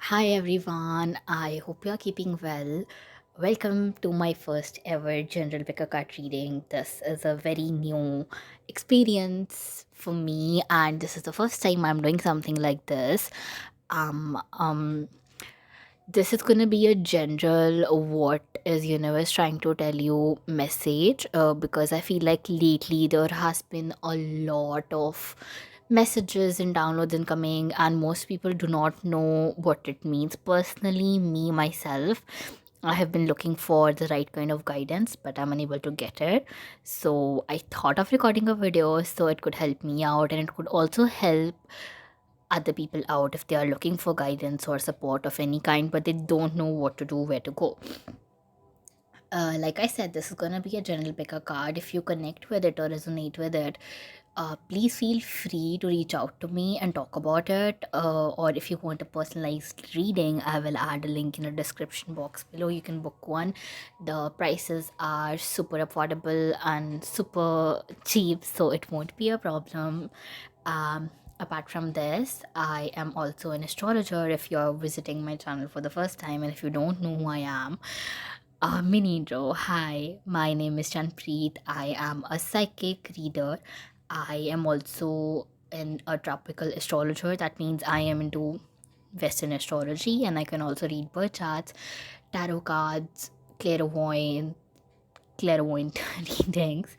Hi everyone, I hope you are keeping well. Welcome to my first ever general picker card reading. This is a very new experience for me, and this is the first time I'm doing something like this. Um, um, this is gonna be a general what is universe trying to tell you message because I feel like lately there has been a lot of messages and downloads incoming and most people do not know what it means. Personally, me myself, I have been looking for the right kind of guidance but I'm unable to get it. So I thought of recording a video so it could help me out and it could also help other people out if they are looking for guidance or support of any kind but they don't know what to do, where to go. Like I said, this is gonna be a general picker card. If you connect with it or resonate with it, please feel free to reach out to me and talk about it. Or if you want a personalized reading, I will add a link in the description box below. You can book one. The prices are super affordable and super cheap, so it won't be a problem. Um, Apart from this, I am also an astrologer. If you're visiting my channel for the first time and if you don't know who I am, mini intro. Hi, my name is Chanpreet. I am a psychic reader. I am also a tropical astrologer. That means I am into Western astrology and I can also read birth charts, tarot cards, clairvoyant, clairvoyant readings.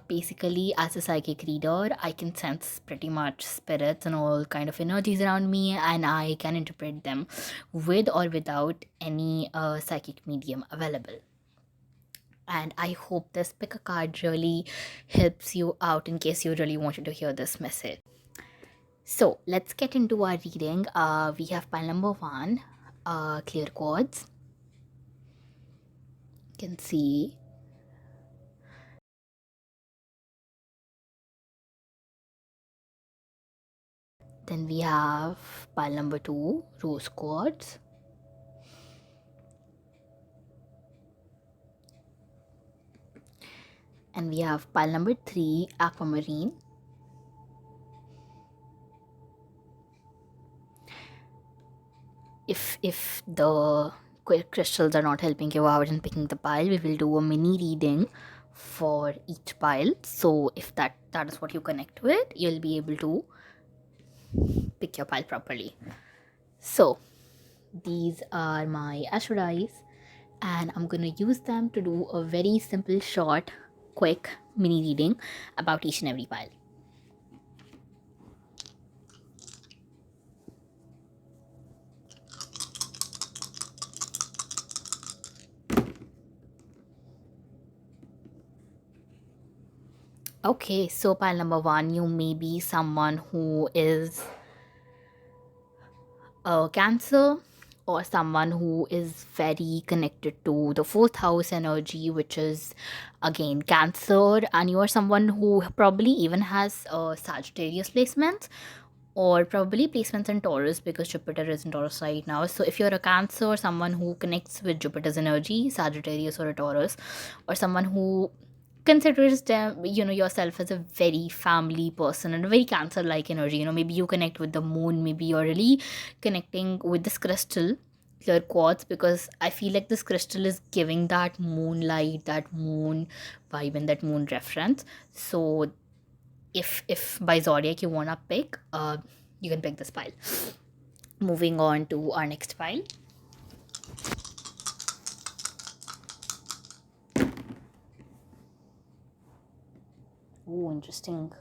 Basically, as a psychic reader, I can sense pretty much spirits and all kind of energies around me, and I can interpret them with or without any psychic medium available. And I hope this pick a card really helps you out in case you really wanted to hear this message. So let's get into our reading. We have pile number one, clear chords. You can see. Then we have pile number two, rose quartz. And we have pile number three, aquamarine. If the crystals are not helping you out in picking the pile, we will do a mini reading for each pile. So if that is what you connect with, you'll be able to pick your pile properly. So these are my astro dice and I'm gonna use them to do a very simple, short, quick mini reading about each and every pile. Okay, so pile number one, you may be someone who is a Cancer or someone who is very connected to the fourth house energy, which is again Cancer, and you are someone who probably even has Sagittarius placements or probably placements in Taurus because Jupiter is in Taurus right now. So if you're a Cancer or someone who connects with Jupiter's energy, Sagittarius or a Taurus, or someone who considers them, yourself as a very family person and a very Cancer like energy, maybe you connect with the moon, maybe you're really connecting with this crystal, clear quartz, because I feel like this crystal is giving that moonlight, that moon vibe and that moon reference. So if by zodiac you wanna pick, you can pick this pile. Moving on to our next pile. Oh, interesting.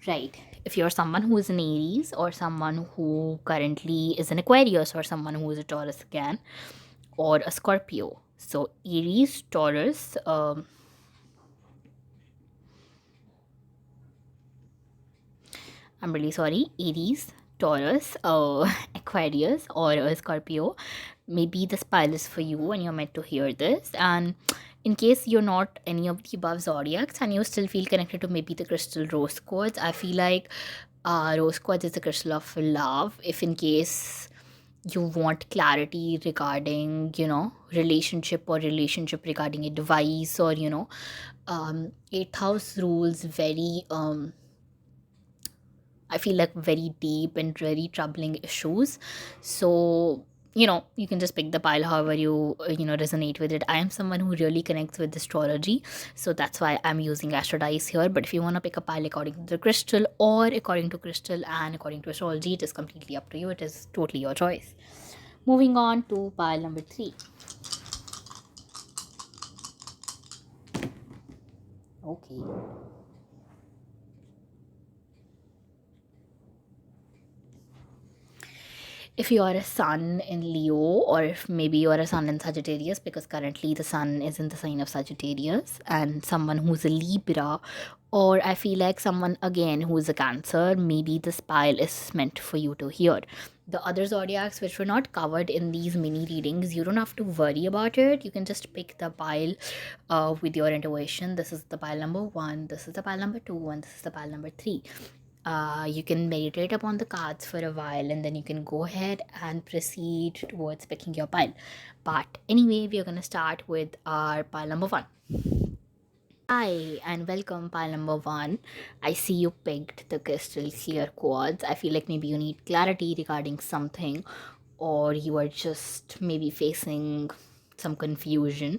Right. If you're someone who is an Aries or someone who currently is an Aquarius or someone who is a Taurus again or a Scorpio. So Aries, Taurus, I'm really sorry, Aries, Taurus, Aquarius, or a Scorpio. Maybe this pile is for you and you're meant to hear this. And in case you're not any of the above zodiacs and you still feel connected to maybe the crystal rose quartz, I feel like rose quartz is the crystal of love. If in case you want clarity regarding, relationship regarding advice or, eighth house rules very I feel like very deep and very troubling issues. So, you can just pick the pile however you, resonate with it. I am someone who really connects with astrology. So that's why I'm using Astro Dice here. But if you want to pick a pile according to the crystal or according to crystal and according to astrology, it is completely up to you. It is totally your choice. Moving on to pile number 3. Okay. If you are a sun in Leo, or if maybe you are a sun in Sagittarius, because currently the sun is in the sign of Sagittarius, and someone who's a Libra, or I feel like someone again who is a Cancer, maybe this pile is meant for you to hear. The other zodiacs which were not covered in these mini readings, you don't have to worry about it. You can just pick the pile with your intuition. This is the pile number 1, this is the pile number 2, and this is the pile number 3. You can meditate upon the cards for a while and then you can go ahead and proceed towards picking your pile. But anyway, we are going to start with our pile number 1. Hi and welcome, pile number 1. I see you picked the crystal clear quartz. I feel like maybe you need clarity regarding something, or you are just maybe facing some confusion.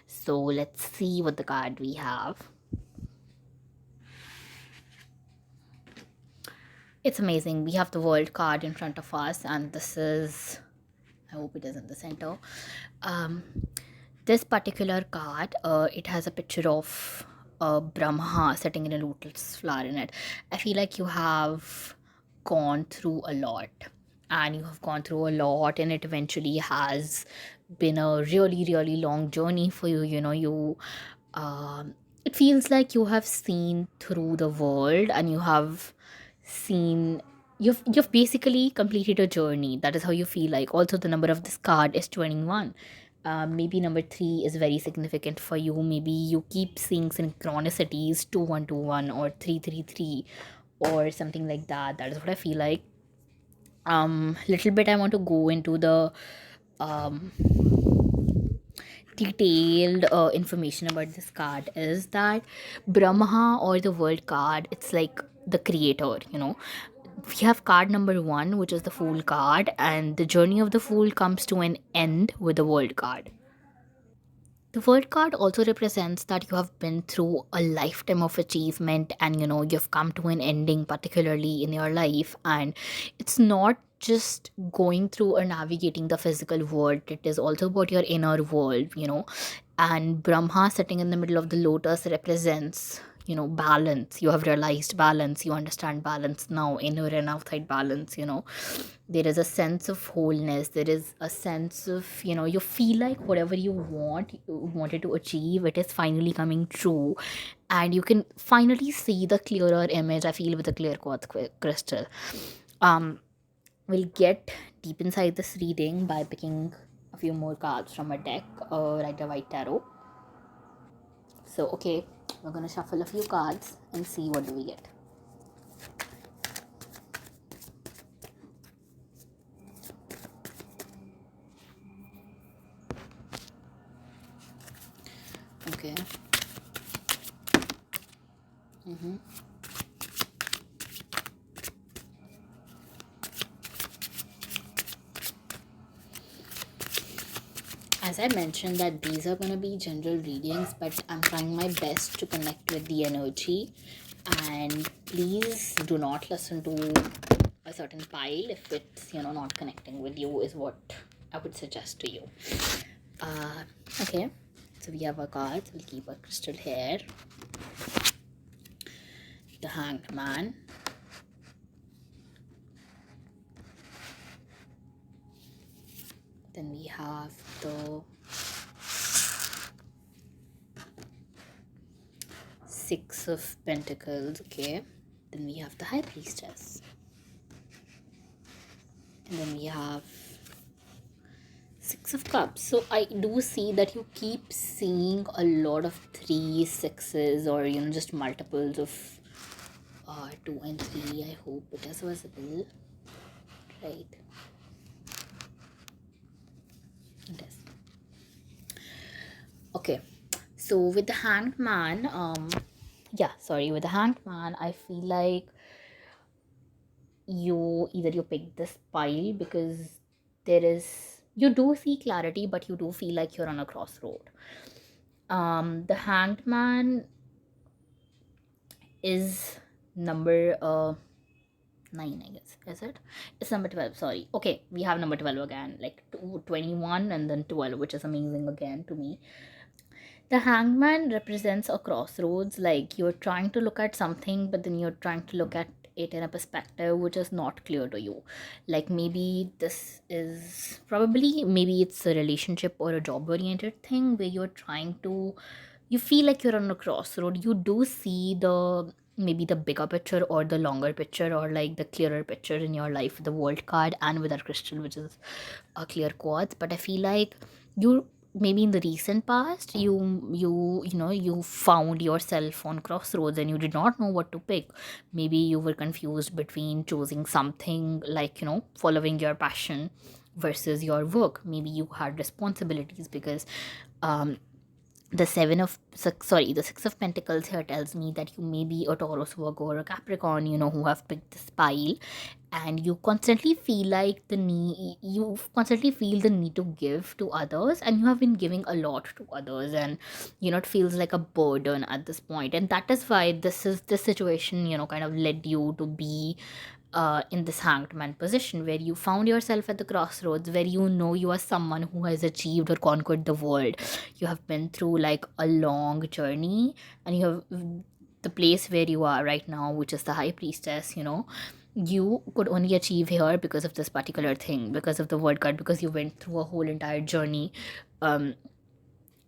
So let's see what the card we have. It's amazing. We have the world card in front of us, and this is, I hope it is in the center. Um, this particular card, it has a picture of Brahma sitting in a lotus flower in it. I feel like you have gone through a lot, and you have gone through a lot, and it eventually has been a really, really long journey for you. It feels like you have seen through the world, and you have seen you've basically completed a journey. That is how you feel like. Also, the number of this card is 21. Maybe number 3 is very significant for you. Maybe you keep seeing synchronicities, 2121 or 333 or something like that. That is what I feel like. Little bit I want to go into the um detailed information about this card is that Brahma, or the world card, it's like the creator. We have card number 1, which is the Fool card, and the journey of the Fool comes to an end with the world card. The world card also represents that you have been through a lifetime of achievement, and you've come to an ending, particularly in your life. And it's not just going through or navigating the physical world, it is also about your inner world. And Brahma sitting in the middle of the lotus represents balance. You have realized balance, you understand balance now, inner and outside balance. There is a sense of wholeness, there is a sense of you feel like whatever you wanted to achieve, it is finally coming true, and you can finally see the clearer image. I feel with the clear quartz crystal. um we'll get deep inside this reading by picking a few more cards from a deck, Rider White Tarot. So okay, we're gonna shuffle a few cards and see what do we get. Okay. As I mentioned that these are going to be general readings, but I'm trying my best to connect with the energy. And please do not listen to a certain pile if it's not connecting with you, is what I would suggest to you. Uh, okay, so we have our cards. We'll keep our crystal here. The Hanged Man. Then we have the Six of Pentacles. Okay. Then we have the High Priestess. And then we have Six of Cups. So I do see that you keep seeing a lot of 3, 6s, or just multiples of 2 and 3. I hope it is visible. Right. It is. Okay. So with the Hanged Man, with the Hanged Man, I feel like you pick this pile because there is you do see clarity, but you do feel like you're on a crossroad. The Hanged Man is number 9, I guess. Is it? It's number 12. Sorry. Okay, we have number 12 again, like 21 and then 12, which is amazing again to me. The hangman represents a crossroads, like you're trying to look at something, but then you're trying to look at it in a perspective which is not clear to you. Like maybe this is probably, maybe it's a relationship or a job oriented thing where you're trying to, you feel like you're on a crossroad. You do see the maybe the bigger picture or the longer picture or like the clearer picture in your life, the world card and with our crystal, which is a clear quartz. But I feel like you, maybe in the recent past, you found yourself on crossroads and you did not know what to pick. Maybe you were confused between choosing something like, following your passion versus your work. Maybe you had responsibilities because um the 6 of pentacles here tells me that you may be a Taurus, Virgo, or a Capricorn, who have picked this pile, and you constantly feel the need to give to others, and you have been giving a lot to others, and it feels like a burden at this point. And that is why this situation kind of led you to be in this hanged man position, where you found yourself at the crossroads, where you are someone who has achieved or conquered the world. You have been through like a long journey, and you have the place where you are right now, which is the high priestess. You could only achieve here because of this particular thing, because of the word card, because you went through a whole entire journey um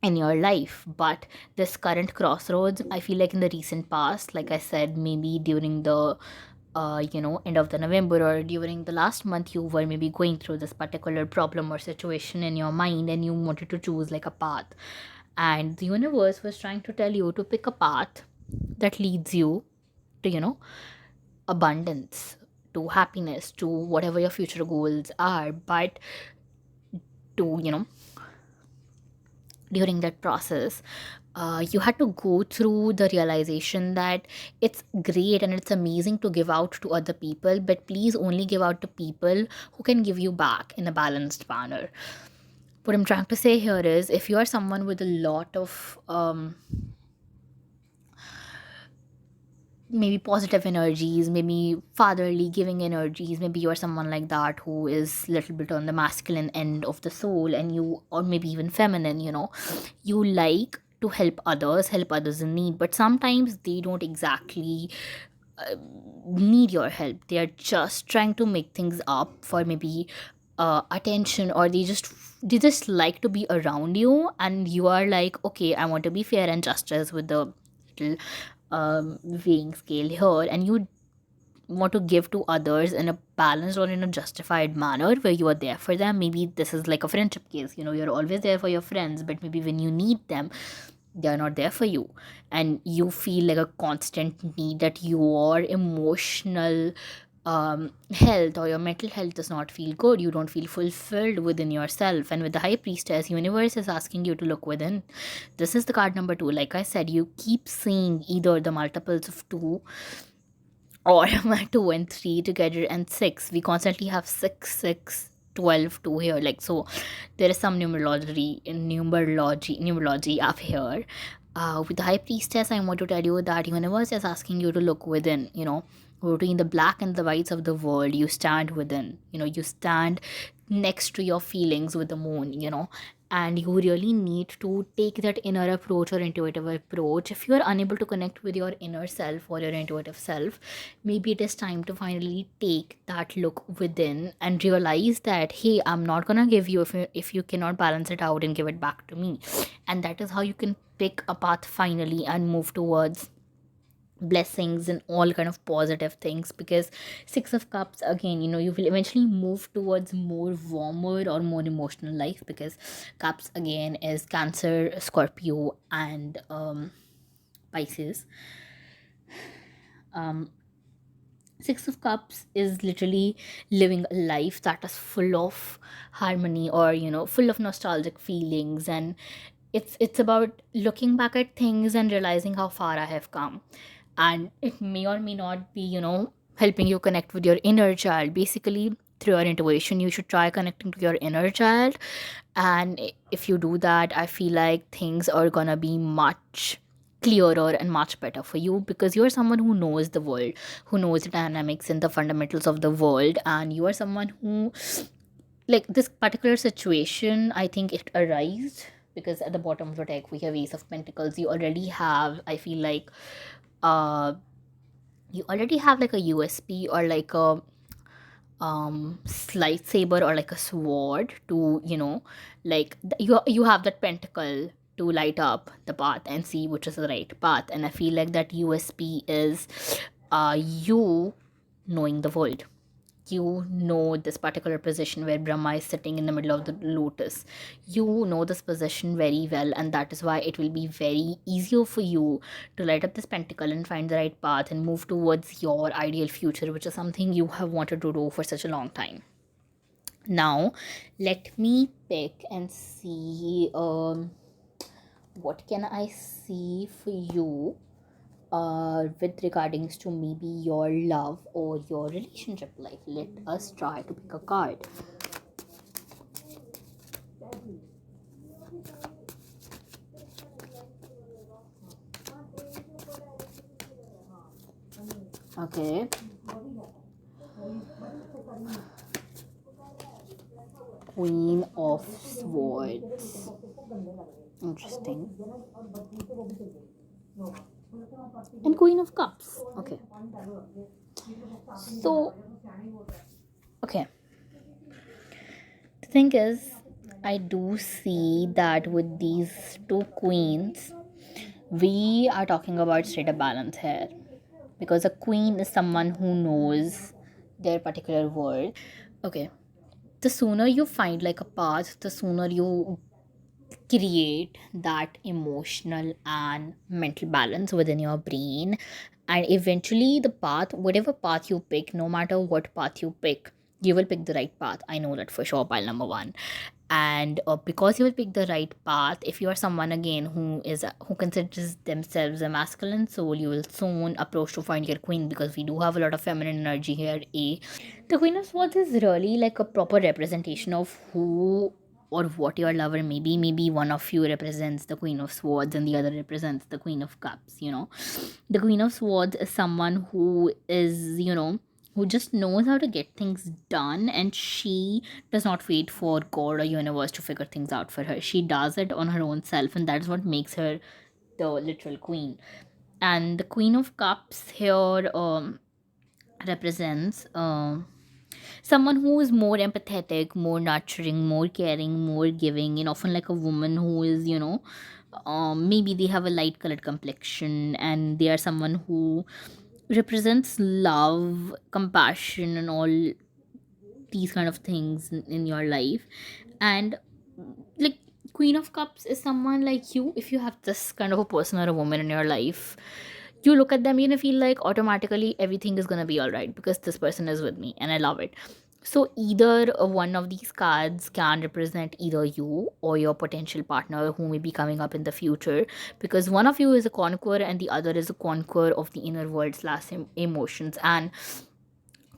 in your life. But this current crossroads, I feel like in the recent past, like I said, maybe during the end of the November or during the last month, you were maybe going through this particular problem or situation in your mind, and you wanted to choose like a path, and the universe was trying to tell you to pick a path that leads you to abundance, to happiness, to whatever your future goals are. But to during that process, you had to go through the realization that it's great and it's amazing to give out to other people, but please only give out to people who can give you back in a balanced manner. What I'm trying to say here is, if you are someone with a lot of maybe positive energies, maybe fatherly giving energies, maybe you're someone like that who is a little bit on the masculine end of the soul, and you, or maybe even feminine, you like to help others in need, but sometimes they don't exactly need your help. They are just trying to make things up for maybe attention, or they just like to be around you, and you are like, okay, I want to be fair and justice with the little weighing scale here, and you want to give to others in a balanced or in a justified manner, where you are there for them. Maybe this is like a friendship case, you're always there for your friends, but maybe when you need them, they are not there for you, and you feel like a constant need that your emotional health or your mental health does not feel good. You don't feel fulfilled within yourself. And with the high priestess, universe is asking you to look within. This is the card number 2. Like I said, you keep seeing either the multiples of 2 or 2 and 3 together, and 6. We constantly have 6, 6, 12, 2 here. Like, so there is some numerology up here. With the high priestess, I want to tell you that universe is asking you to look within. Between the black and the whites of the world, you stand within. You stand next to your feelings with the moon. And you really need to take that inner approach or intuitive approach. If you are unable to connect with your inner self or your intuitive self, maybe it is time to finally take that look within and realize that, hey, I'm not gonna give you if you cannot balance it out and give it back to me. And that is how you can pick a path finally and move towards blessings and all kind of positive things. Because 6 of cups, again, you will eventually move towards more warmer or more emotional life, because cups again is Cancer, Scorpio, and Pisces. um 6 of cups is literally living a life that is full of harmony, or full of nostalgic feelings. And it's about looking back at things and realizing how far I have come. And it may or may not be helping you connect with your inner child. Basically, through your intuition, you should try connecting to your inner child. And if you do that, I feel like things are gonna be much clearer and much better for you, because you're someone who knows the world, who knows the dynamics and the fundamentals of the world, and you are someone who, like, this particular situation, I think it arised because at the bottom of the deck we have Ace of Pentacles. You already have, I feel like, uh you already have like a USP, or like a lightsaber, or like a sword to, like, you have that pentacle to light up the path and see which is the right path. And I feel like that USP is you knowing the world. You know this particular position where Brahma is sitting in the middle of the lotus. You know this position very well, and that is why it will be very easier for you to light up this pentacle and find the right path and move towards your ideal future, which is something you have wanted to do for such a long time. Now, let me pick and see, what can I see for you with regardings to maybe your love or your relationship life. Let us try to pick a card. Okay. Queen of Swords. Interesting. And Queen of Cups. Okay. So, okay. The thing is, I do see that with these two queens, we are talking about straight up balance here. Because a queen is someone who knows their particular world. Okay. The sooner you find like a path, the sooner you create that emotional and mental balance within your brain. And eventually, the path, whatever path you pick, no matter what path you pick, you will pick the right path. I know that for sure, pile number one. And because you will pick the right path, if you are someone again who considers themselves a masculine soul, you will soon approach to find your queen, because we do have a lot of feminine energy here. The Queen of Swords is really like a proper representation of who or what your lover may be. Maybe one of you represents the Queen of Swords and the other represents the Queen of Cups. The Queen of Swords is someone who is, who just knows how to get things done, and she does not wait for God or universe to figure things out for her. She does it on her own self, and that is what makes her the literal queen. And the Queen of Cups here represents someone who is more empathetic, more nurturing, more caring, more giving, and often like a woman who is, maybe they have a light colored complexion, and they are someone who represents love, compassion, and all these kind of things in your life. And like, Queen of Cups is someone like you. If you have this kind of a person or a woman in your life, you look at them, feel like automatically everything is gonna be all right because this person is with me and I love it. So either one of these cards can represent either you or your potential partner who may be coming up in the future, because one of you is a conqueror and the other is a conqueror of the inner world slash emotions. And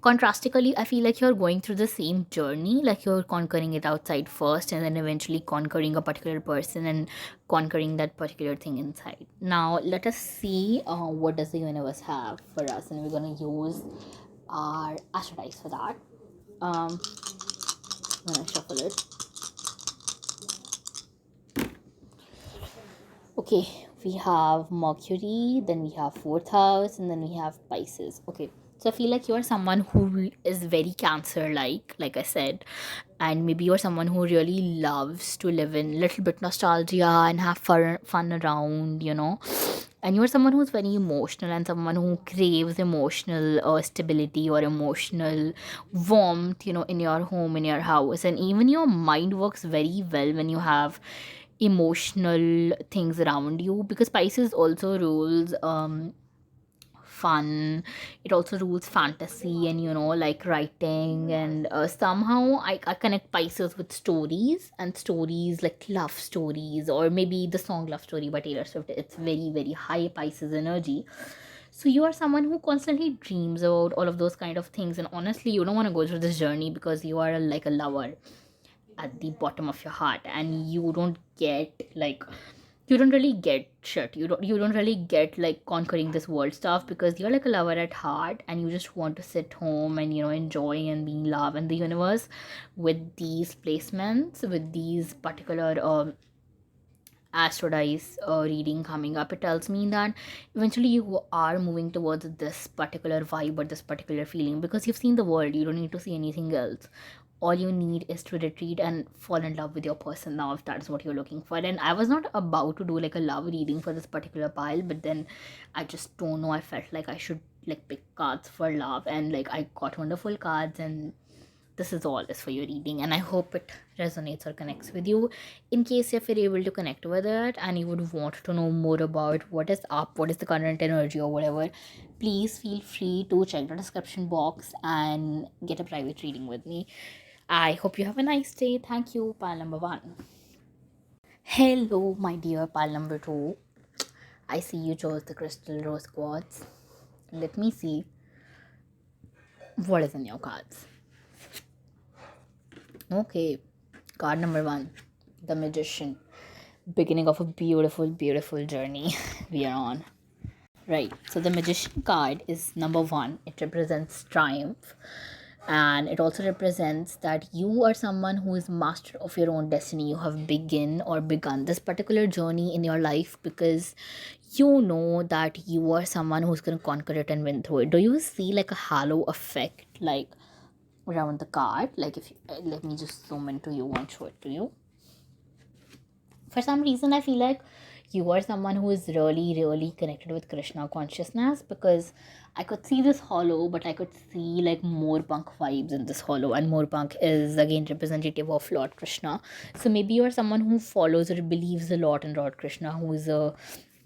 contrastically, I feel like you're going through the same journey, like you're conquering it outside first and then eventually conquering a particular person and conquering that particular thing inside. Now let us see what does the universe have for us, and we're going to use our astro dice for that. I'm going to shuffle it. Okay, we have Mercury, then we have fourth house, and then we have Pisces. Okay, so I feel like you're someone who is very Cancer like I said, and maybe you're someone who really loves to live in little bit nostalgia and have fun around, And you're someone who's very emotional and someone who craves emotional stability or emotional warmth, in your home, in your house. And even your mind works very well when you have emotional things around you, because Pisces also rules fun. It also rules fantasy and, like writing. And somehow I connect Pisces with stories, and stories like love stories, or maybe the song Love Story by Taylor Swift. It's very very high Pisces energy. So you are someone who constantly dreams about all of those kind of things, and honestly you don't want to go through this journey because you are like a lover at the bottom of your heart, and you don't get like, you don't really get shit, you don't really get like conquering this world stuff, because you're like a lover at heart and you just want to sit home and enjoy and be in love and the universe. With these placements, with these particular astrodice reading coming up, it tells me that eventually you are moving towards this particular vibe or this particular feeling, because you've seen the world, you don't need to see anything else. All you need is to retreat and fall in love with your person now, if that's what you're looking for. And I was not about to do like a love reading for this particular pile, but then I just don't know, I felt like I should like pick cards for love, and like I got wonderful cards, and this is all is for your reading, and I hope it resonates or connects with you. In case if you're able to connect with it and you would want to know more about what is up, what is the current energy or whatever, please feel free to check the description box and get a private reading with me. I hope you have a nice day. Thank you, pile number one. Hello, my dear pile number two. I see you chose the crystal rose quartz. Let me see what is in your cards. Okay, card number one, the magician. Beginning of a beautiful, beautiful journey we are on. Right. So the magician card is number one. It represents triumph. And it also represents that you are someone who is master of your own destiny. You have begun this particular journey in your life because you know that you are someone who's going to conquer it and win through it. Do you see like a halo effect like around the card? Like if you, let me just zoom into you and show it to you. For some reason I feel like you are someone who is really really connected with Krishna consciousness, because I could see this hollow, but I could see like more punk vibes in this hollow, and more punk is again representative of Lord Krishna. So maybe you are someone who follows or believes a lot in Lord Krishna, who is a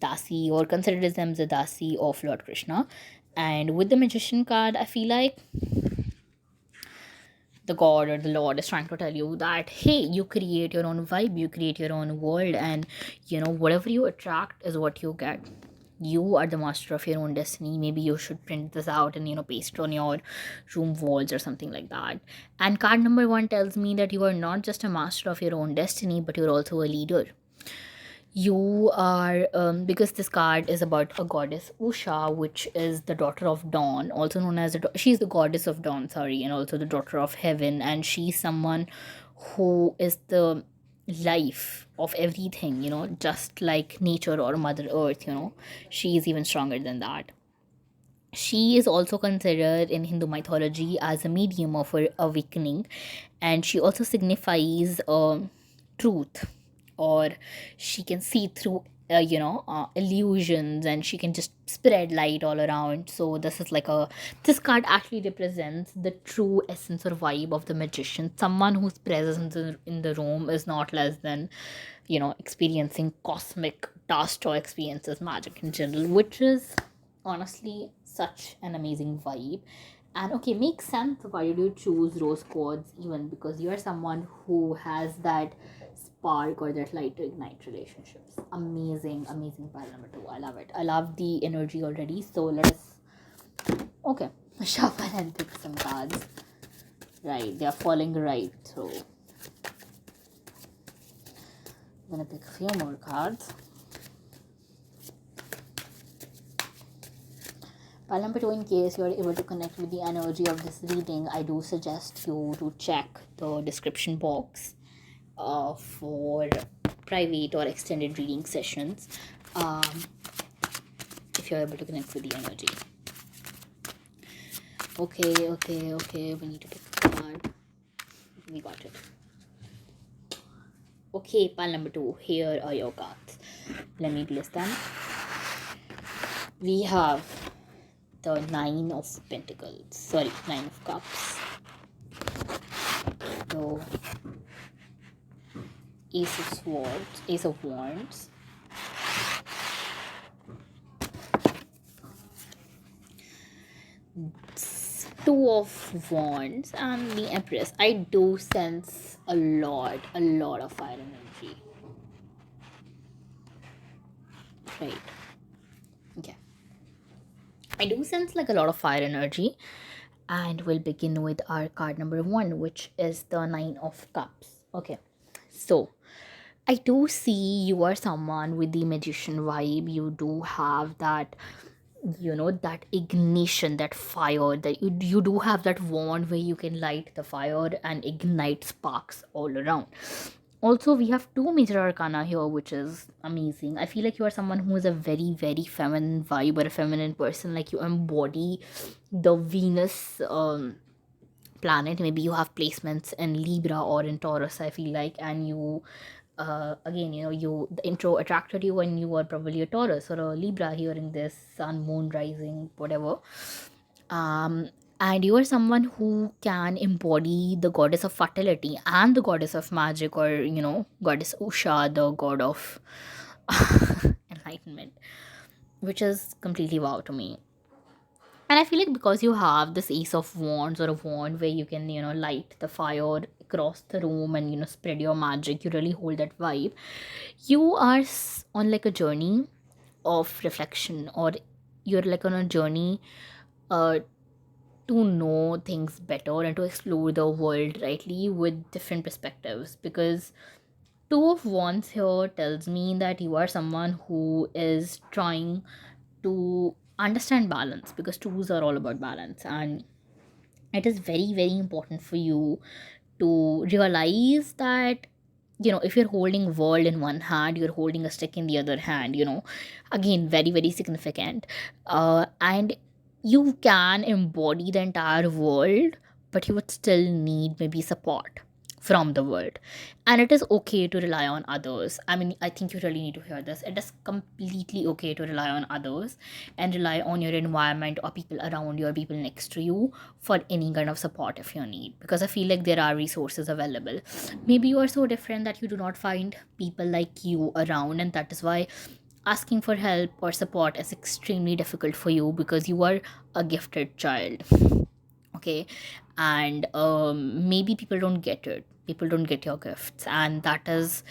dasi or considers them the dasi of Lord Krishna. And with the magician card I feel like the god or the lord is trying to tell you that hey, you create your own vibe, you create your own world, and whatever you attract is what you get. You are the master of your own destiny. Maybe you should print this out and paste it on your room walls or something like that. And card number one tells me that you are not just a master of your own destiny, but you're also a leader. You are because this card is about a goddess Usha, which is the daughter of dawn, also known as she's the goddess of dawn, sorry, and also the daughter of heaven, and she's someone who is the life of everything, just like nature or mother earth. She is even stronger than that. She is also considered in Hindu mythology as a medium of her awakening, and she also signifies truth, or she can see through illusions, and she can just spread light all around. So this card actually represents the true essence or vibe of the magician. Someone whose presence in the room is not less than experiencing cosmic dust or experiences magic in general, which is honestly such an amazing vibe. And okay, makes sense why did you choose rose quartz, even because you're someone who has that spark or that light to ignite relationships. Amazing, amazing pile number two. I love it. I love the energy already. So let us, okay, shuffle and pick some cards. Right, they are falling right through. I'm gonna pick a few more cards. Pile number two, in case you're able to connect with the energy of this reading, I do suggest you to check the description box for private or extended reading sessions, if you're able to connect with the energy. Okay, we need to pick a card. We got it. Okay, pile number two, here are your cards. Let me list them. We have the Nine of Pentacles, Nine of Cups, the Ace of Swords, Ace of Wands, Two of Wands, and the Empress. I do sense a lot of fire energy. Right. Okay. I do sense like a lot of fire energy. And we'll begin with our card number one, which is the Nine of Cups. Okay. So I do see you are someone with the magician vibe. You do have that, that ignition, that fire, that you do have that wand where you can light the fire and ignite sparks all around. Also, we have two major arcana here, which is amazing. I feel like you are someone who is a very, very feminine vibe or a feminine person. Like you embody the Venus planet. Maybe you have placements in Libra or in Taurus, I feel like, and you again, the intro attracted you when you were probably a Taurus or a Libra, hearing this sun, moon, rising, whatever. um and you are someone who can embody the goddess of fertility and the goddess of magic, or goddess Usha, the god of enlightenment, which is completely wow to me. And I feel like because you have this ace of wands, or a wand where you can, light the fire across the room and, spread your magic, you really hold that vibe. You are on like a journey of reflection, or you're like on a journey uh, to know things better and to explore the world rightly with different perspectives. Because two of wands here tells me that you are someone who is trying to understand balance, because twos are all about balance, and it is very, very important for you to realize that, if you're holding world in one hand, you're holding a stick in the other hand, again, very, very significant. And you can embody the entire world, but you would still need maybe support from the world. And it is okay to rely on others. I mean, I think you really need to hear this. It is completely okay to rely on others and rely on your environment or people around you or people next to you for any kind of support if you need, because I feel like there are resources available. Maybe you are so different that you do not find people like you around, and that is why asking for help or support is extremely difficult for you, because you are a gifted child. Okay. And maybe people don't get your gifts, and that is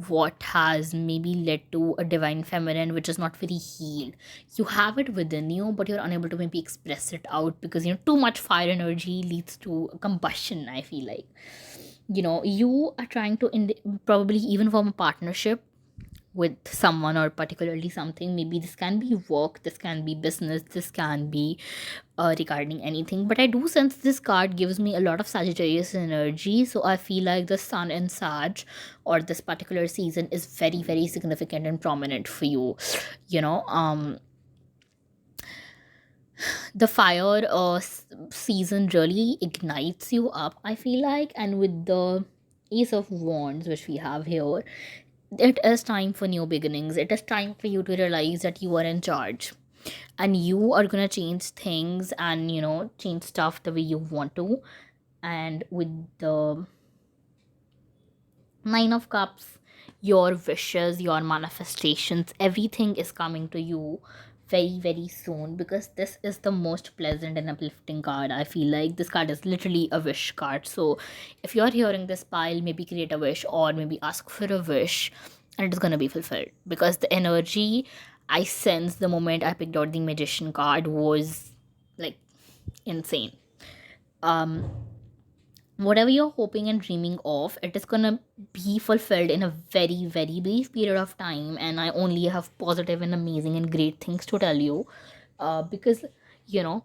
what has maybe led to a divine feminine which is not very healed. You have it within you, but you're unable to maybe express it out, because too much fire energy leads to combustion, I feel like. You are trying to probably even form a partnership with someone, or particularly something. Maybe this can be work, this can be business, this can be regarding anything. But I do sense this card gives me a lot of Sagittarius energy, so I feel like the sun in Sag, or this particular season, is very, very significant and prominent for you. you know um the fire season really ignites you up, I feel like. And with the Ace of Wands which we have here, it is time for new beginnings. It is time for you to realize that you are in charge, and you are gonna change things and, change stuff the way you want to. And with the Nine of Cups, your wishes, your manifestations, everything is coming to you very, very soon, because this is the most pleasant and uplifting card. I feel like this card is literally a wish card. So if you're hearing this pile, maybe create a wish, or maybe ask for a wish, and it's gonna be fulfilled, because the energy I sense the moment I picked out the Magician card was like insane. um Whatever you're hoping and dreaming of, it is gonna be fulfilled in a very, very brief period of time. And I only have positive and amazing and great things to tell you. Because, you know,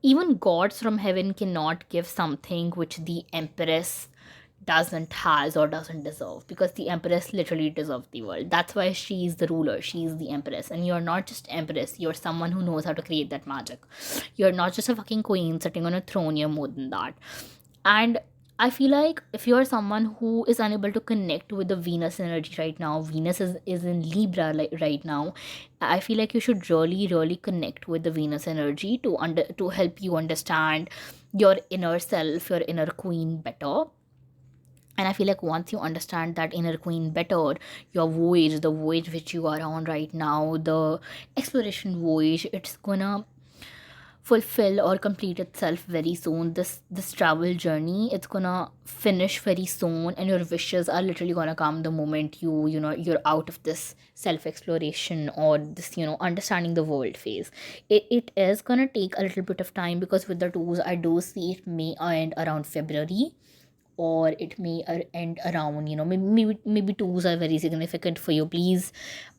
even gods from heaven cannot give something which the Empress doesn't has or doesn't deserve, because the Empress literally deserves the world. That's why she is the ruler, she is the Empress. And you're not just Empress, you're someone who knows how to create that magic. You're not just a fucking queen sitting on a throne, you're more than that. And I feel like if you're someone who is unable to connect with the Venus energy right now, Venus is in Libra like right now. I feel like you should really, really connect with the Venus energy to help you understand your inner self, your inner queen better. And I feel like once you understand that inner queen better, your voyage, the voyage which you are on right now, the exploration voyage, it's gonna fulfill or complete itself very soon. This travel journey, it's gonna finish very soon, and your wishes are literally gonna come the moment you're out of this self exploration or this understanding the world phase. It is gonna take a little bit of time, because with the tours I do see it may end around February, or it may end around, maybe tours are very significant for you. Please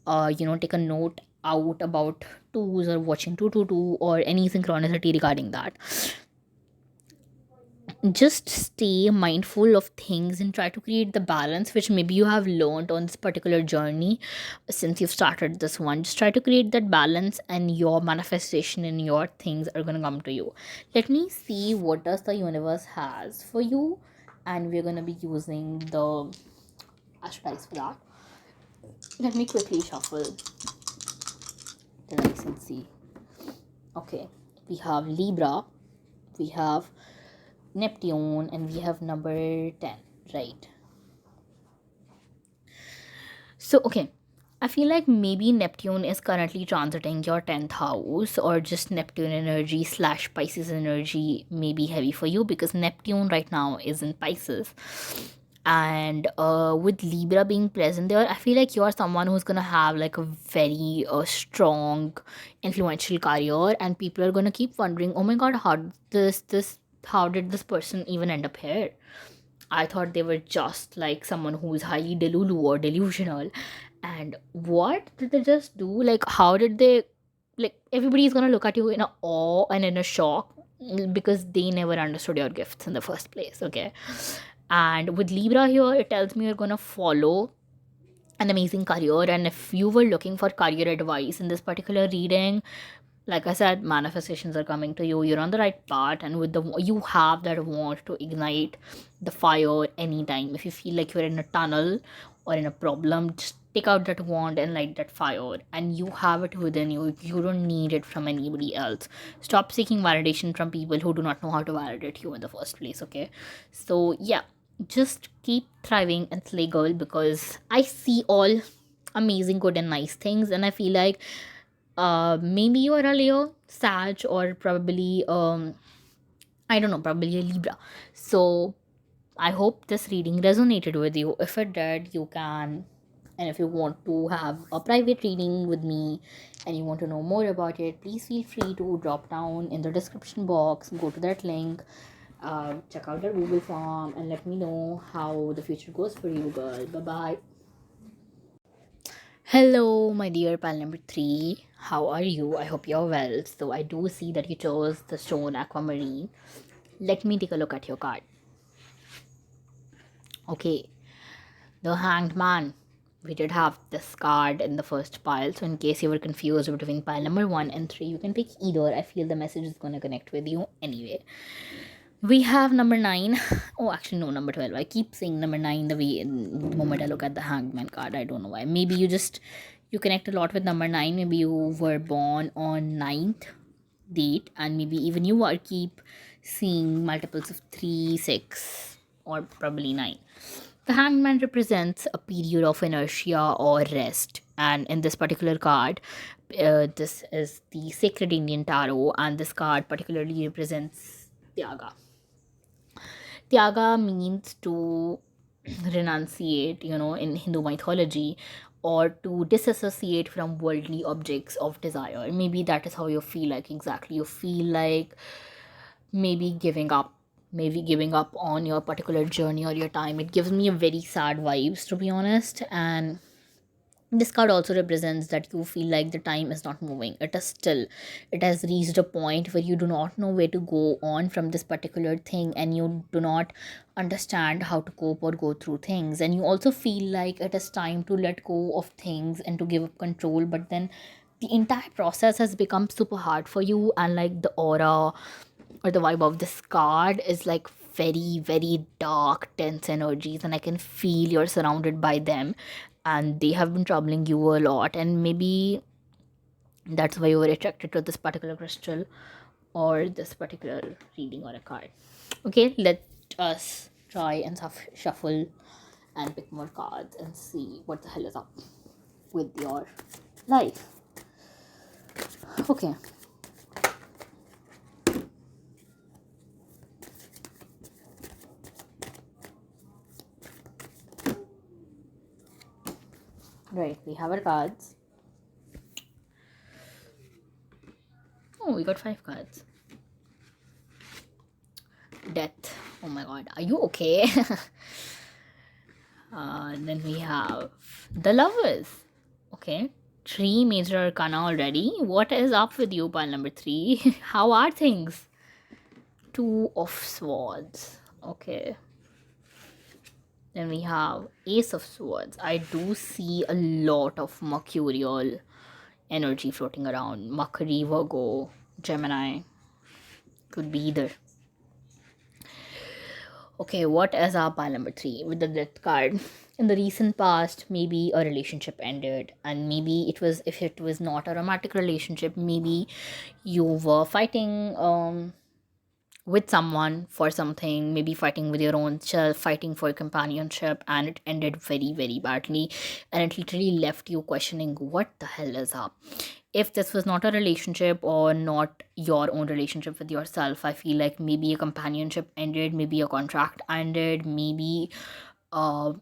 take a note out about tours or watching 222 or any synchronicity regarding that. Just stay mindful of things and try to create the balance which maybe you have learned on this particular journey since you've started this one. Just try to create that balance, and your manifestation and your things are going to come to you. Let me see what does the universe has for you, and we're going to be using the ashtrays for that. Let me quickly shuffle the dice and see. Okay, we have Libra, we have Neptune, and we have number 10, right? So, okay, I feel like maybe Neptune is currently transiting your 10th house, or just Neptune energy slash Pisces energy may be heavy for you, because Neptune right now is in Pisces. And with Libra being present there, I feel like you're someone who's gonna have like a very strong, influential career, and people are gonna keep wondering, oh my god, how did this person even end up here? I thought they were just like someone who's highly delulu or delusional. And what did they just do? Like, how did they, like, everybody's gonna look at you in a awe and in a shock, because they never understood your gifts in the first place, okay? And with Libra here, it tells me you're gonna follow an amazing career. And if you were looking for career advice in this particular reading, like I said, manifestations are coming to you. You're on the right path, and with the you have that want to ignite the fire anytime. If you feel like you're in a tunnel or in a problem, just take out that wand and light that fire, and you have it within you. You don't need it from anybody else. Stop seeking validation from people who do not know how to validate you in the first place, okay? So yeah, just keep thriving and slay, girl, because I see all amazing, good, and nice things, and I feel like maybe you're a Leo, Sag, or probably I don't know, probably a Libra. So I hope this reading resonated with you. If it did, you can, and if you want to have a private reading with me and you want to know more about it, please feel free to drop down in the description box, go to that link, check out the Google form, and let me know how the future goes for you, girl. Bye bye. Hello, my dear pal number 3. How are you? I hope you're well. So, I do see that you chose the stone aquamarine. Let me take a look at your card. Okay, the Hanged Man. We did have this card in the first pile, so in case you were confused between pile number 1 and 3, you can pick either. I feel the message is gonna connect with you anyway. We have number 9. Oh, actually, no, number 12. I keep saying number 9 the moment I look at the Hangman card. I don't know why. Maybe you connect a lot with number 9. Maybe you were born on ninth date, and maybe even you are keep seeing multiples of 3, 6, or probably 9. The Hangman represents a period of inertia or rest, and in this particular card, this is the Sacred Indian Tarot, and this card particularly represents Tyaga. Tyaga means to renunciate, in Hindu mythology, or to disassociate from worldly objects of desire. Maybe that is how you feel like exactly. You feel like maybe giving up on your particular journey or your time. It gives me a very sad vibes, to be honest. And this card also represents that you feel like the time is not moving. It is still, it has reached a point where you do not know where to go on from this particular thing, and you do not understand how to cope or go through things. And you also feel like it is time to let go of things and to give up control, but then the entire process has become super hard for you, and like the aura or the vibe of this card is like very, very dark, tense energies, and I can feel you're surrounded by them, and they have been troubling you a lot. And maybe that's why you were attracted to this particular crystal or this particular reading or a card. Okay, let us try and shuffle and pick more cards and see what the hell is up with your life. Okay, Right, we have our cards. Oh, we got five cards. Death. Oh my god, are you okay? Then we have the lovers. Okay, three major arcana already. What is up with you, pile number three? How are things? Two of swords. Okay. Then we have ace of swords. I do see a lot of mercurial energy floating around. Mercury, Virgo, Gemini. Could be either. Okay, what is our pile number three with the death card? In the recent past, maybe a relationship ended, and maybe it was, if it was not a romantic relationship, maybe you were fighting with someone for something, maybe fighting with your own self, fighting for companionship, and it ended very, very badly. And it literally left you questioning what the hell is up. If this was not a relationship or not your own relationship with yourself, I feel like maybe a companionship ended, maybe a contract ended, maybe uh,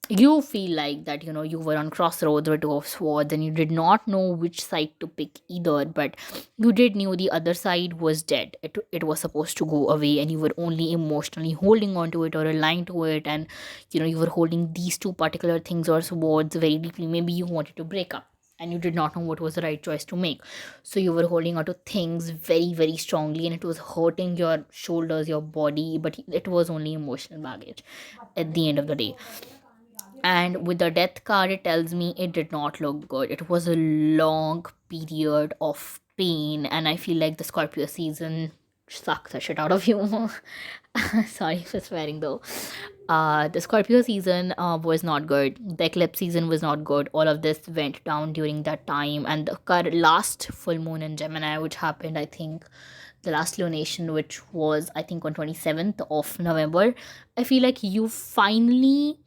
you feel like that, you were on crossroads with two of swords and you did not know which side to pick either, but you did knew the other side was dead. It was supposed to go away, and you were only emotionally holding on to it or aligned to it, and you were holding these two particular things or swords very deeply. Maybe you wanted to break up and you did not know what was the right choice to make, so you were holding on to things very, very strongly, and it was hurting your shoulders, your body, but it was only emotional baggage at the end of the day. And with the death card, it tells me it did not look good. It was a long period of pain, and I feel like the Scorpio season sucked the shit out of you. Sorry for swearing though. The Scorpio season was not good. The eclipse season was not good. All of this went down during that time, and the last full moon in Gemini, which happened, I think, the last lunation, which was, I think, on 27th of November. I feel like you finally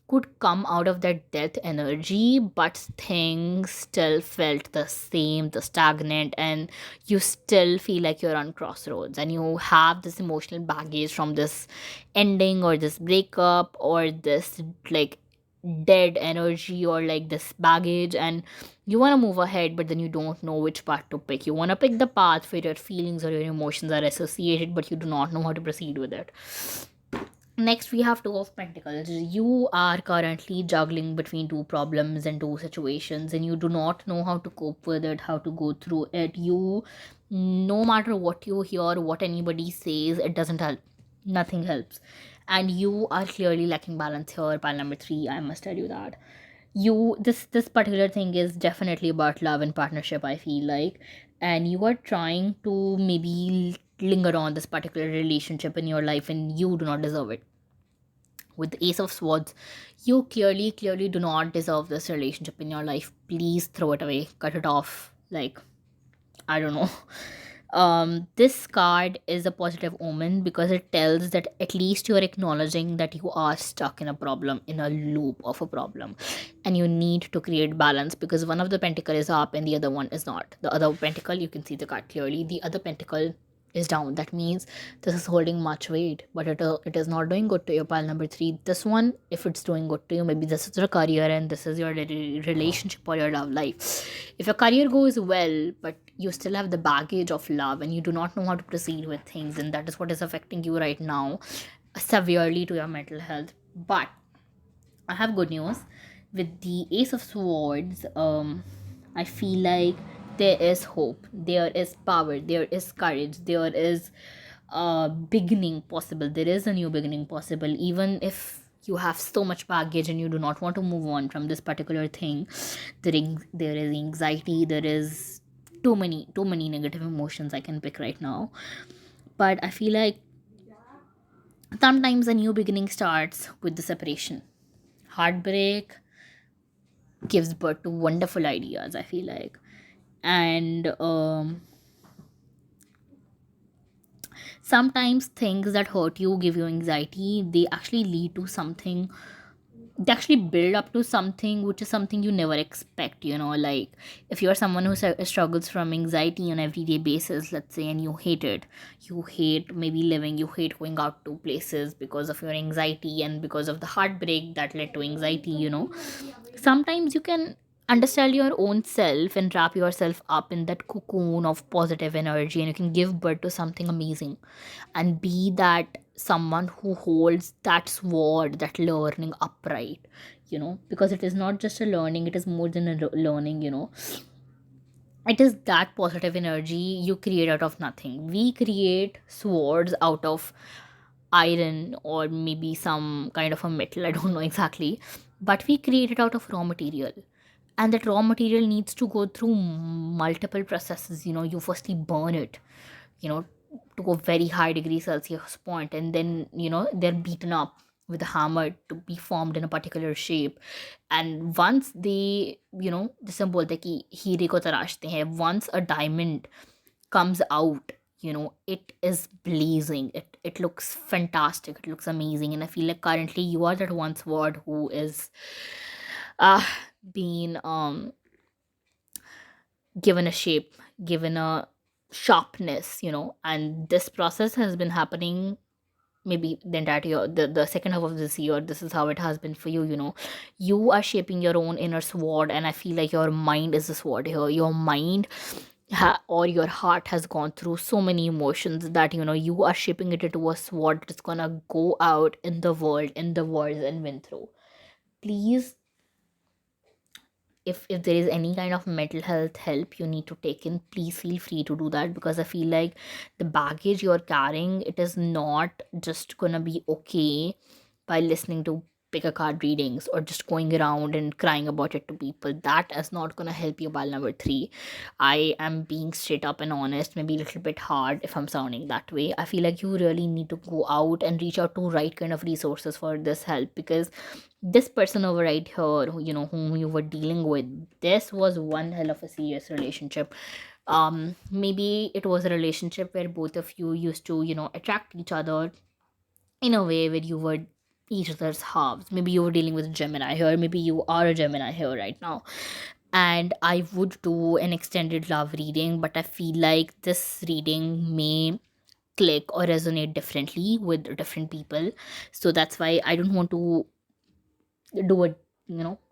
could come out of that death energy, but things still felt the same, the stagnant, and you still feel like you're on crossroads, and you have this emotional baggage from this ending or this breakup or this like dead energy or like this baggage, and you want to move ahead, but then you don't know which path to pick. You want to pick the path where your feelings or your emotions are associated, but you do not know how to proceed with it. Next, we have Two of Pentacles. You are currently juggling between two problems and two situations, and you do not know how to cope with it, how to go through it. No matter what you hear, what anybody says, it doesn't help. Nothing helps. And you are clearly lacking balance here. Pile number three, I must tell you that. This particular thing is definitely about love and partnership, I feel like. And you are trying to maybe linger on this particular relationship in your life, and you do not deserve it. With the ace of swords, you clearly do not deserve this relationship in your life. Please throw it away, cut it off. Like, I don't know. This card is a positive omen because it tells that at least you're acknowledging that you are stuck in a problem, in a loop of a problem, and you need to create balance, because one of the pentacle is up and the other one is not. The other pentacle, you can see the card clearly, the other pentacle is down. That means this is holding much weight, but it is not doing good to your pile number three. This one, if it's doing good to you, maybe this is your career and this is your relationship or your love life. If your career goes well, but you still have the baggage of love and you do not know how to proceed with things, and that is what is affecting you right now severely to your mental health. But I have good news. With the Ace of Swords, I feel like there is hope, there is power, there is courage, there is a beginning possible. There is a new beginning possible, even if you have so much baggage and you do not want to move on from this particular thing. There is anxiety, there is too many negative emotions I can pick right now. But I feel like sometimes a new beginning starts with the separation. Heartbreak gives birth to wonderful ideas, I feel like. And sometimes things that hurt you, give you anxiety, they actually lead to something, they actually build up to something which is something you never expect. Like, if you're someone who struggles from anxiety on everyday basis, let's say, and you hate it, you hate maybe living, you hate going out to places because of your anxiety and because of the heartbreak that led to anxiety, Sometimes you can understand your own self and wrap yourself up in that cocoon of positive energy, and you can give birth to something amazing and be that someone who holds that sword, that learning upright, because it is not just a learning, it is more than a learning. It is that positive energy you create out of nothing. We create swords out of iron or maybe some kind of a metal, I don't know exactly, but we create it out of raw material. And that raw material needs to go through multiple processes. You firstly burn it, you know to a very high degree Celsius point, and then they're beaten up with a hammer to be formed in a particular shape. And once they, जैसे हम बोलते हैं कि हीरे को तराशते हैं, once a diamond comes out, it is blazing, it looks fantastic, it looks amazing. And I feel like currently you are that one sword who is uh being given a shape, given a sharpness, and this process has been happening maybe the entirety year, the second half of this year. This is how it has been for you. You are shaping your own inner sword, and I feel like your mind is the sword here. Your mind or your heart has gone through so many emotions that you are shaping it into a sword that's gonna go out in the world and win through. Please, if there is any kind of mental health help you need to take in, please feel free to do that, because I feel like the baggage you're carrying, it is not just gonna be okay by listening to pick a card readings or just going around and crying about it to people. That is not gonna help you. Ball number three, I am being straight up and honest, maybe a little bit hard if I'm sounding that way. I feel like you really need to go out and reach out to right kind of resources for this help, because this person over right here, whom you were dealing with, this was one hell of a serious relationship. Maybe it was a relationship where both of you used to attract each other in a way where you were each other's halves. Maybe you were dealing with a Gemini here, maybe you are a Gemini here right now. And I would do an extended love reading, but I feel like this reading may click or resonate differently with different people. So that's why I don't want to do a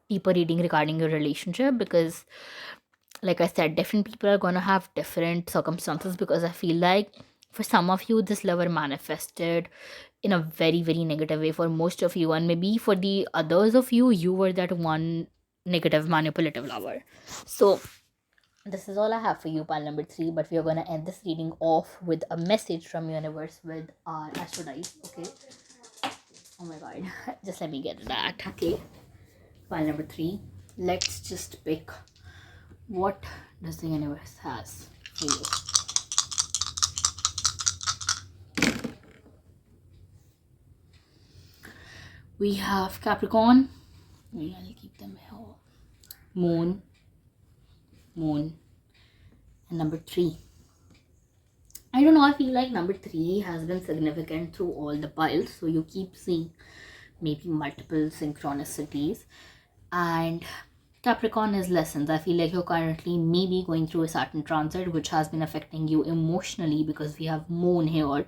deeper reading regarding your relationship, because like I said, different people are going to have different circumstances, because I feel like for some of you this lover manifested in a very very negative way for most of you, and maybe for the others of you, you were that one negative manipulative lover. So this is all I have for you, pile number three, but we are going to end this reading off with a message from universe with our astro dice. Okay, oh my god, just let me get that. Okay, pile number three, let's just pick what does the universe has for you. We have Capricorn. I'll keep them here. Moon, and number three. I don't know, I feel like number three has been significant through all the piles, so you keep seeing maybe multiple synchronicities. And Capricorn is lessons. I feel like you're currently maybe going through a Saturn transit which has been affecting you emotionally, because we have Moon here.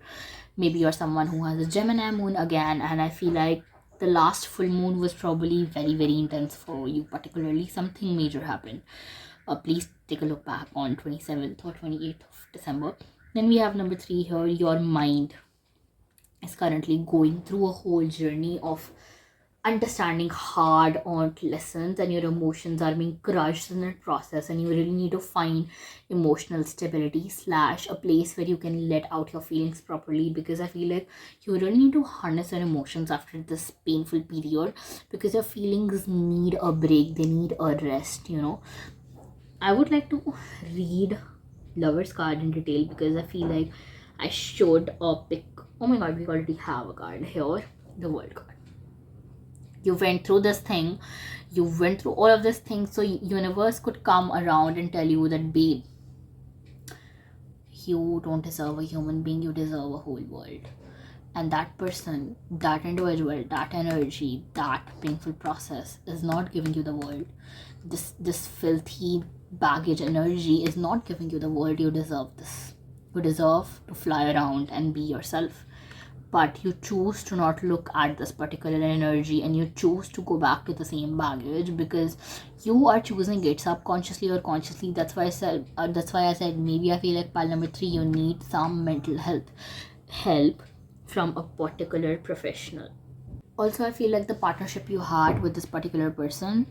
Maybe you're someone who has a Gemini moon again, and I feel like the last full moon was probably very very intense for you, particularly something major happened. Please take a look back on 27th or 28th of December. Then we have number three here. Your mind is currently going through a whole journey of understanding hard earned lessons, and your emotions are being crushed in that process, and you really need to find emotional stability slash a place where you can let out your feelings properly, because I feel like you really need to harness your emotions after this painful period, because your feelings need a break, they need a rest. I would like to read Lover's card in detail, because I feel like I should pick. Oh my god, we already have a card here, the World card. You went through this thing, you went through all of this thing, so universe could come around and tell you that, babe, you don't deserve a human being, you deserve a whole world. And that person, that individual, that energy, that painful process is not giving you the world. This filthy baggage energy is not giving you the world. You deserve this. You deserve to fly around and be yourself. but you choose to not look at this particular energy and you choose to go back to the same baggage because you are choosing it subconsciously or consciously. That's why I said maybe I feel like pile number 3, you need some mental health help from a particular professional. Also, I feel like the partnership you had with this particular person,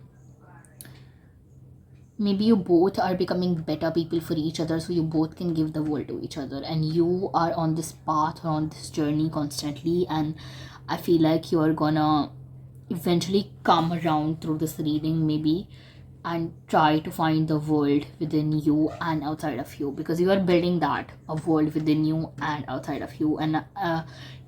maybe you both are becoming better people for each other, so you both can give the world to each other, and you are on this path or on this journey constantly. And I feel like you are gonna eventually come around through this reading, maybe, and try to find the world within you and outside of you, because you are building that a world within you and outside of you. And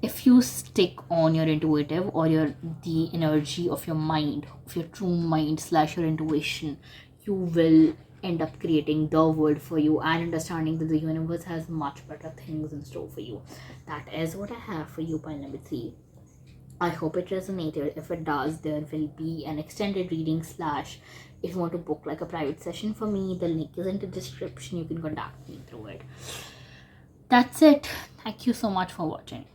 if you stick on your intuitive or your the energy of your mind, of your true mind slash your intuition, you will end up creating the world for you and understanding that the universe has much better things in store for you. That is what I have for you, pile number 3. I hope it resonated. If it does, there will be an extended reading slash if you want to book like a private session for me, the link is in the description. You can contact me through it. That's it. Thank you so much for watching.